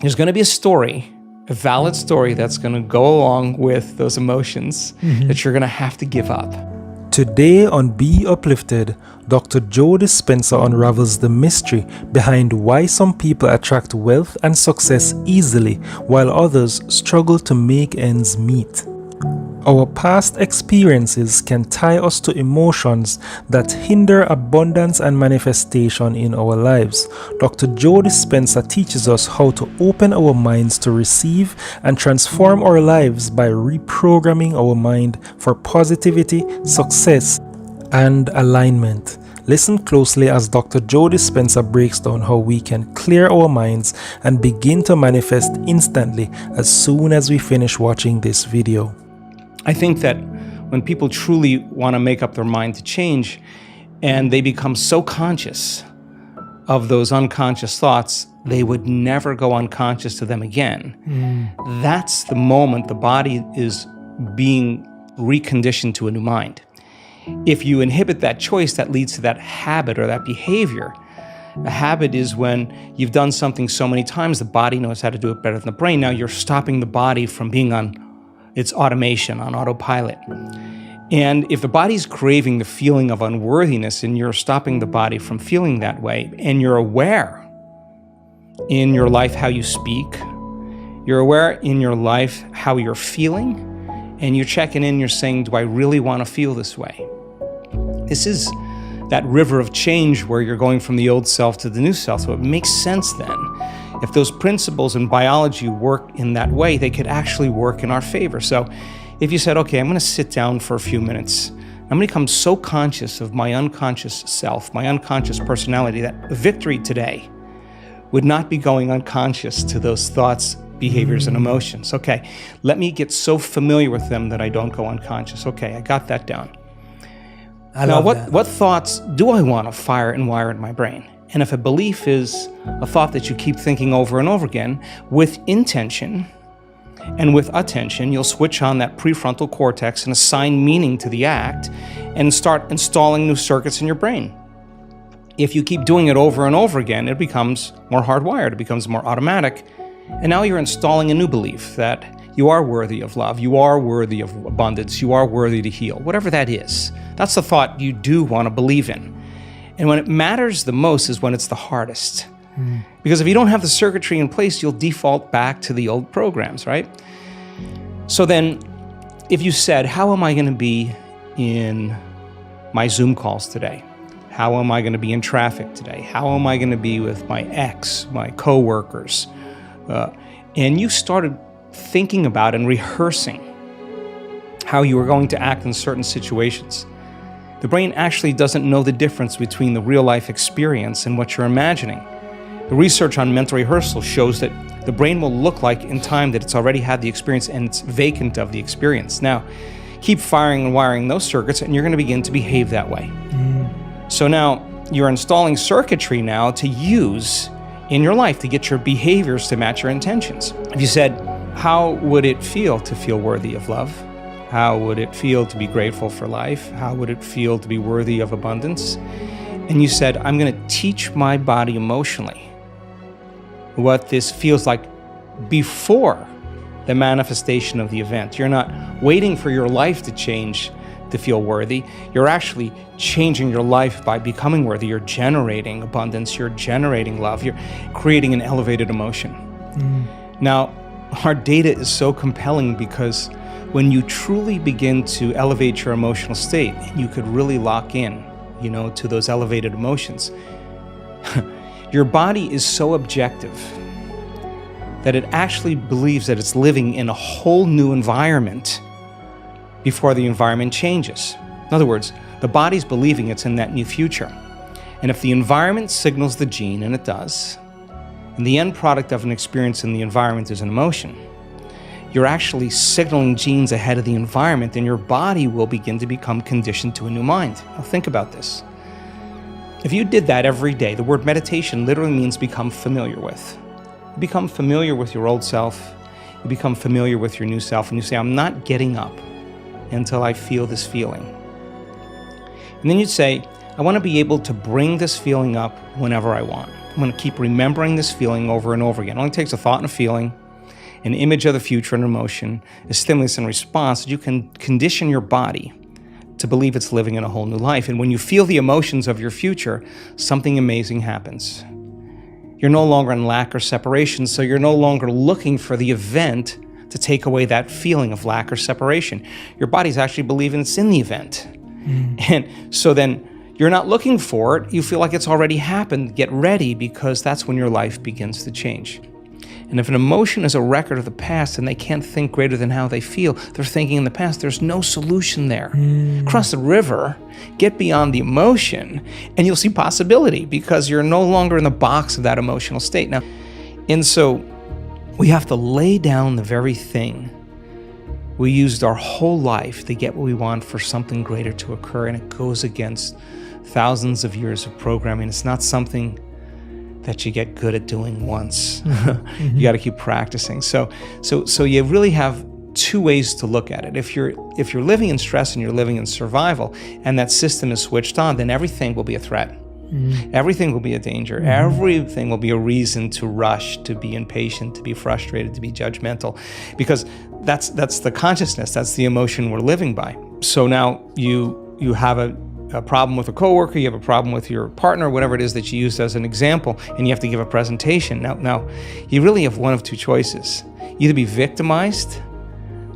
there's going to be a story, a valid story that's going to go along with those emotions that you're going to have to give up. Today on Be Uplifted, Dr. Joe Dispenza unravels the mystery behind why some people attract wealth and success easily while others struggle to make ends meet. Our past experiences can tie us to emotions that hinder abundance and manifestation in our lives. Dr. Joe Dispenza teaches us how to open our minds to receive and transform our lives by reprogramming our mind for positivity, success, and alignment. Listen closely as Dr. Joe Dispenza breaks down how we can clear our minds and begin to manifest instantly as soon as we finish watching this video. I think that when people truly want to make up their mind to change and they become so conscious of those unconscious thoughts, they would never go unconscious to them again. That's the moment the body is being reconditioned to a new mind. If you inhibit that choice, that leads to that habit or that behavior. A habit is when you've done something so many times, the body knows how to do it better than the brain. Now you're stopping the body from being on its automation, on autopilot. And if the body's craving the feeling of unworthiness and you're stopping the body from feeling that way, and you're aware in your life how you speak, you're aware in your life how you're feeling, and you're checking in, you're saying, do I really want to feel this way? This is that river of change where you're going from the old self to the new self. So it makes sense then. If those principles in biology work in that way, they could actually work in our favor. So if you said, okay, I'm going to sit down for a few minutes. I'm going to become so conscious of my unconscious self, my unconscious personality, that victory today would not be going unconscious to those thoughts, behaviors, and emotions. Okay, let me get so familiar with them that I don't go unconscious. Okay, I got that down. Now, what thoughts do I want to fire and wire in my brain? And if a belief is a thought that you keep thinking over and over again, with intention and with attention, you'll switch on that prefrontal cortex and assign meaning to the act and start installing new circuits in your brain. If you keep doing it over and over again, it becomes more hardwired, it becomes more automatic, and now you're installing a new belief that you are worthy of love, you are worthy of abundance, you are worthy to heal, whatever that is. That's the thought you do want to believe in. And when it matters the most is when it's the hardest. Because if you don't have the circuitry in place, you'll default back to the old programs, right? So then, if you said, how am I going to be in my Zoom calls today? How am I going to be in traffic today? How am I going to be with my ex, my coworkers? And you started thinking about and rehearsing how you were going to act in certain situations. The brain actually doesn't know the difference between the real-life experience and what you're imagining. The research on mental rehearsal shows that the brain will look like in time that it's already had the experience and it's vacant of the experience. Now, keep firing and wiring those circuits and you're going to begin to behave that way. So now, you're installing circuitry now to use in your life to get your behaviors to match your intentions. If you said, how would it feel to feel worthy of love? How would it feel to be grateful for life? How would it feel to be worthy of abundance? And you said, I'm going to teach my body emotionally what this feels like before the manifestation of the event. You're not waiting for your life to change to feel worthy. You're actually changing your life by becoming worthy. You're generating abundance. You're generating love. You're creating an elevated emotion. Now, our data is so compelling because when you truly begin to elevate your emotional state, you could really lock in, to those elevated emotions. Your body is so objective that it actually believes that it's living in a whole new environment before the environment changes. In other words, the body's believing it's in that new future. And if the environment signals the gene, and it does, and the end product of an experience in the environment is an emotion, you're actually signaling genes ahead of the environment, and your body will begin to become conditioned to a new mind. Now think about this. If you did that every day, the word meditation literally means become familiar with. You become familiar with your old self, you become familiar with your new self, and you say, I'm not getting up until I feel this feeling. And then you'd say, I want to be able to bring this feeling up whenever I want. I'm going to keep remembering this feeling over and over again. It only takes a thought and a feeling, an image of the future and emotion, a stimulus and response, that you can condition your body to believe it's living in a whole new life. And when you feel the emotions of your future, something amazing happens. You're no longer in lack or separation, so you're no longer looking for the event to take away that feeling of lack or separation. Your body's actually believing it's in the event. And so then you're not looking for it. You feel like it's already happened. Get ready, because that's when your life begins to change. And if an emotion is a record of the past and they can't think greater than how they feel, they're thinking in the past, there's no solution there. Cross the river, get beyond the emotion, and you'll see possibility, because you're no longer in the box of that emotional state. Now, and so we have to lay down the very thing we used our whole life to get what we want for something greater to occur, and it goes against thousands of years of programming. It's not something that you get good at doing once. You got to keep practicing. So you really have two ways to look at it. If you're living in stress and you're living in survival, and that system is switched on, then everything will be a threat. Everything will be a danger. Everything will be a reason to rush, to be impatient, to be frustrated, to be judgmental, because that's the consciousness, that's the emotion we're living by. So now you have a problem with a coworker, you have a problem with your partner, whatever it is that you used as an example, and you have to give a presentation. Now you really have one of two choices. Either be victimized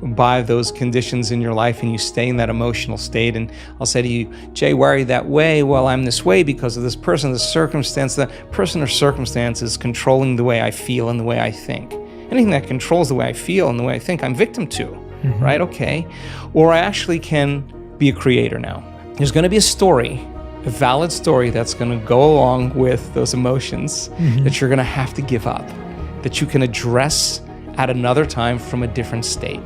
by those conditions in your life and you stay in that emotional state, and I'll say to you, Jay, why are you that way? Well, I'm this way because of this person, this circumstance. The person or circumstance is controlling the way I feel and the way I think. Anything that controls the way I feel and the way I think, I'm victim to, right? Okay. Or I actually can be a creator now. There's going to be a story, a valid story that's going to go along with those emotions that you're going to have to give up, that you can address at another time from a different state.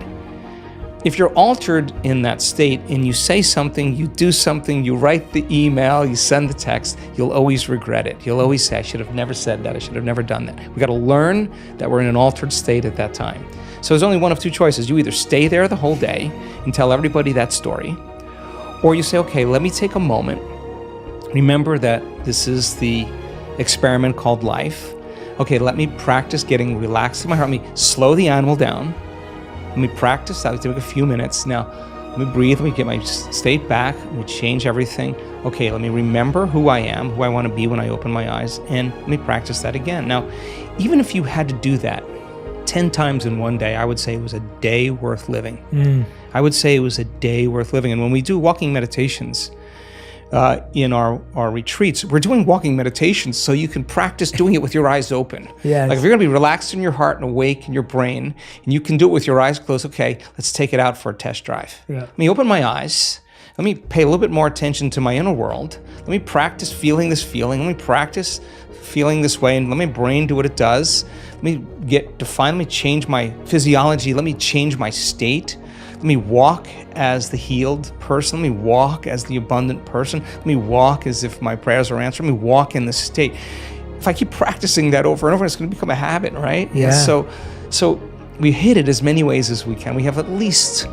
If you're altered in that state and you say something, you do something, you write the email, you send the text, you'll always regret it. You'll always say, I should have never said that. I should have never done that. We got to learn that we're in an altered state at that time. So there's only one of two choices. You either stay there the whole day and tell everybody that story, or you say, okay, let me take a moment. Remember that this is the experiment called life. Okay, let me practice getting relaxed in my heart. Let me slow the animal down. Let me practice that. Take a few minutes. Now, let me breathe. Let me get my state back. Let me change everything. Okay, let me remember who I am, who I want to be when I open my eyes, and let me practice that again. Now, even if you had to do that 10 times in one day, I would say it was a day worth living. I would say it was a day worth living. And when we do walking meditations in our retreats, we're doing walking meditations so you can practice doing it with your eyes open. Yes. Like if you're going to be relaxed in your heart and awake in your brain, and you can do it with your eyes closed, okay, let's take it out for a test drive. Let me open my eyes. Let me pay a little bit more attention to my inner world. Let me practice feeling this feeling. Let me practice feeling this way, and let my brain do what it does. Let me get defined. Let me change my physiology. Let me change my state. Let me walk as the healed person. Let me walk as the abundant person. Let me walk as if my prayers are answered. Let me walk in this state. If I keep practicing that over and over, it's going to become a habit, right? Yeah. So we hit it as many ways as we can. We have at least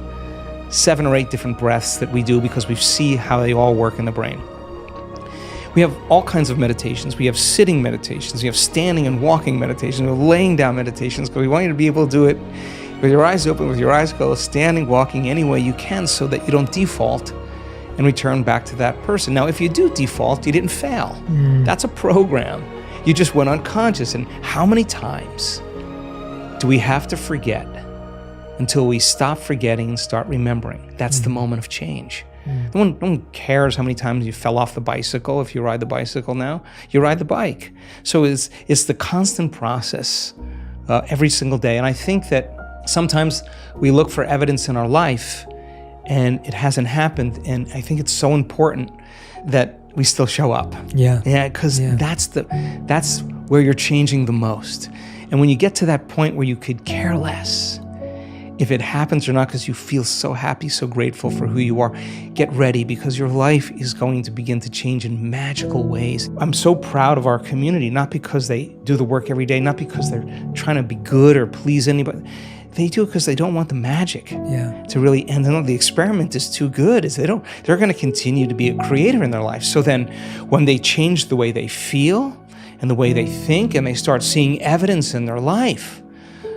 7 or 8 different breaths that we do because we see how they all work in the brain. We have all kinds of meditations. We have sitting meditations. We have standing and walking meditations. We have laying down meditations because we want you to be able to do it with your eyes open, with your eyes closed, standing, walking, any way you can so that you don't default and return back to that person. Now, if you do default, you didn't fail. That's a program. You just went unconscious. And how many times do we have to forget until we stop forgetting and start remembering? That's the moment of change. No one cares how many times you fell off the bicycle. If you ride the bicycle now, you ride the bike. So it's the constant process every single day. And I think that sometimes we look for evidence in our life and it hasn't happened. And I think it's so important that we still show up. Yeah, because that's where you're changing the most. And when you get to that point where you could care less if it happens or not, because you feel so happy, so grateful for who you are, get ready, because your life is going to begin to change in magical ways. I'm so proud of our community, not because they do the work every day, not because they're trying to be good or please anybody. They do it because they don't want the magic Yeah. to really end. And the experiment is too good. They're going to continue to be a creator in their life. So then when they change the way they feel and the way they think, and they start seeing evidence in their life,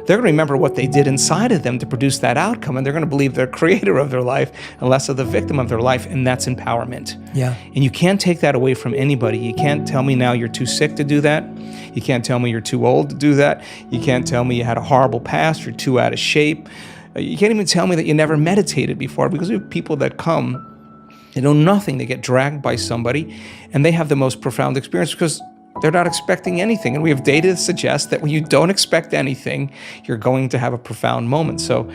they're going to remember what they did inside of them to produce that outcome. And they're going to believe they're creator of their life and less of the victim of their life. And that's empowerment. Yeah. And you can't take that away from anybody. You can't tell me now you're too sick to do that. You can't tell me you're too old to do that. You can't tell me you had a horrible past, you're too out of shape. You can't even tell me that you never meditated before, because we have people that come, they know nothing, they get dragged by somebody, and they have the most profound experience because they're not expecting anything. And we have data that suggests that when you don't expect anything, you're going to have a profound moment. So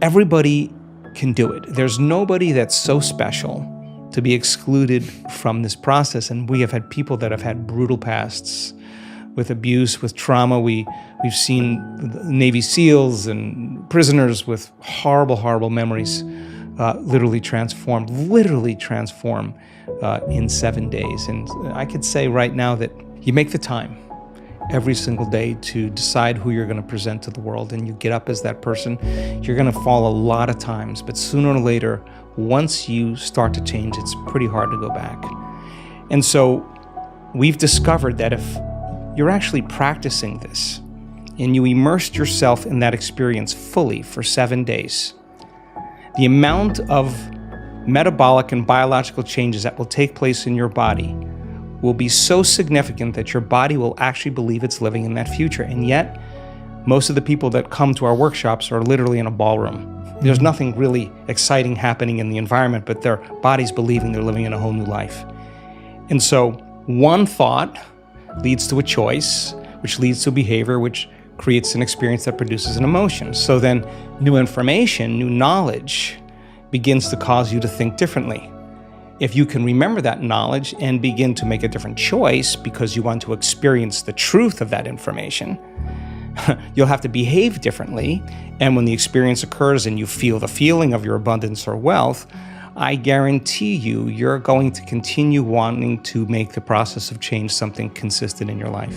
everybody can do it. There's nobody that's so special to be excluded from this process. And we have had people that have had brutal pasts with abuse, with trauma. We've seen Navy SEALs and prisoners with horrible, horrible memories literally transform in 7 days. And I could say right now that you make the time every single day to decide who you're going to present to the world, and you get up as that person. You're going to fall a lot of times, but sooner or later, once you start to change, it's pretty hard to go back. And so we've discovered that if you're actually practicing this and you immersed yourself in that experience fully for 7 days, the amount of metabolic and biological changes that will take place in your body will be so significant that your body will actually believe it's living in that future. And yet, most of the people that come to our workshops are literally in a ballroom. There's nothing really exciting happening in the environment, but their body's believing they're living in a whole new life. And so one thought leads to a choice, which leads to behavior, which creates an experience that produces an emotion. So then new information, new knowledge begins to cause you to think differently. If you can remember that knowledge and begin to make a different choice because you want to experience the truth of that information, you'll have to behave differently. And when the experience occurs and you feel the feeling of your abundance or wealth, I guarantee you're going to continue wanting to make the process of change something consistent in your life.